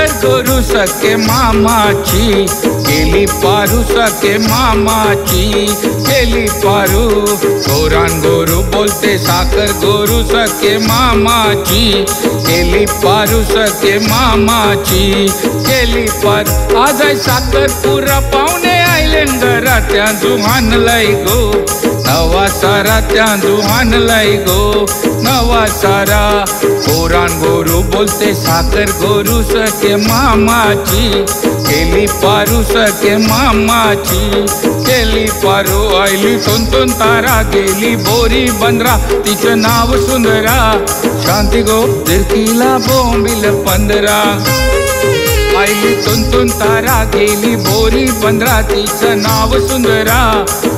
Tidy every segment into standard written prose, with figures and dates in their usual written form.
साखर गोरू सके मामाची, केली पारू सके मामाची, केली पारू। गोरान गोरू बोलते साखर गोरू सके मामाची, केली पारू सके मामाची, केली पारू। आज साखर पुरा पाहुणे आयले घरात्या जुहान लाई गो, नवा सारा त्या जुहान लाई गो, नवा सारा। गोरान गोरू बोलते साखर गोरू सके मामाची, केली पारू सके मामाची, केली पारू। आयली तोंतून तारा गेली बोरी बंदरा, तिचं नाव सुंदरा, शांती गो तिरकीला बोंबिल 15। आयली तोंतून तारा गेली बोरी बंदरा, तिचं नाव सुंदरा,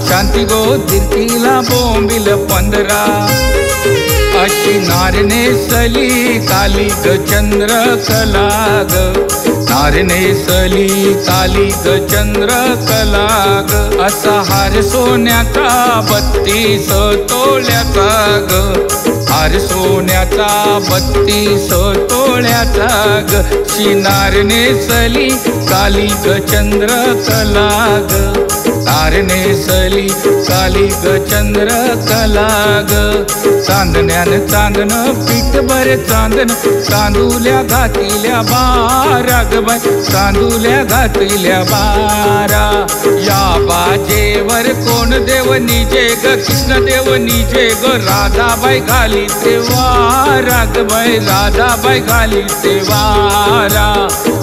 शांती गो तिरकीला बोंबिल 15। अशी नार नेसली काली ग चंद्र कला ग, नार नेसली काली ग चंद्र कला ग। असा हार सोन्याचा 32 तोळ्याचा ग, हार सोन्याचा 32 तोळ्याचा ग। शी नार नेसली काली ग चंद्र कला ग, नार नेसली काली ग चंद्र कला ग। चांदण्यान चांदन पीठ भर चांदन, चांदुल्या घातिल्या 12 ग बाई, चांदुल्या घातिल्या 12। या बाजेवर कोण देव निजे ग, कृष्ण देव निजे ग, राधाबाई घाली ते वारा ग बाई, राधाबाई घाली ते वारा।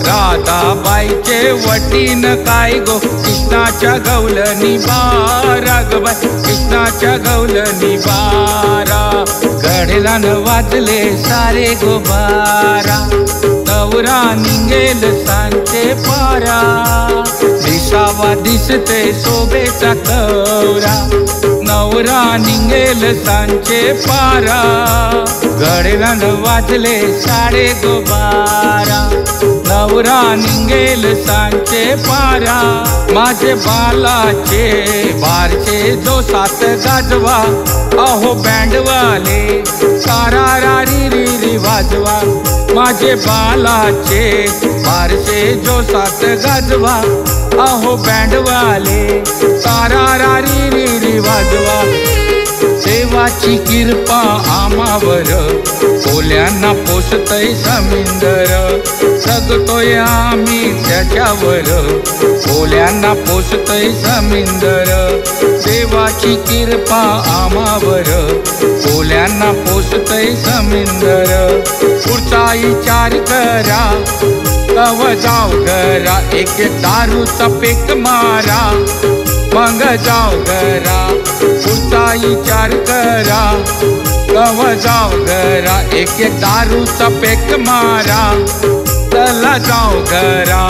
राधाबाईचे वटीन काय गो, कृष्णाच्या गवलनी 12 ग बाई, कृष्णाच्या गवलनी 12। घडीलान वाजले सारे गो 12, नवरा निघेल सांचे पारा, दिसावा दिसते शोभेचा कवरा, नवरा निघेल सांचे पारा। घडीलान वाजले साडे गो 12, नवरा निघेल सांचे पारा। माझे बालाचे बारचे जो 7 गाजवा, अहो बँडवाले सारा रारी री वाजवा। माझे बालाचे बारचे जो 7 गाजवा, अहो बँडवाले सारा रारी री वाजवा। देवाची कृपा आमावर, कोल्यांना पोसतय समिंदर, जगतोय आम्ही त्याच्यावर, कोल्यांना पोसतय समिंदर। देवाची कृपा आमावर, कोल्यांना पोसतय समिंदर। पुढचा विचार करा कव जाऊ घरा, एक दारूचा पेक मारा, मग जाऊ घरा। पुढचा विचार करा कव जाऊ घरा, एक दारूचा पेक मारा, चला जाऊ घरा।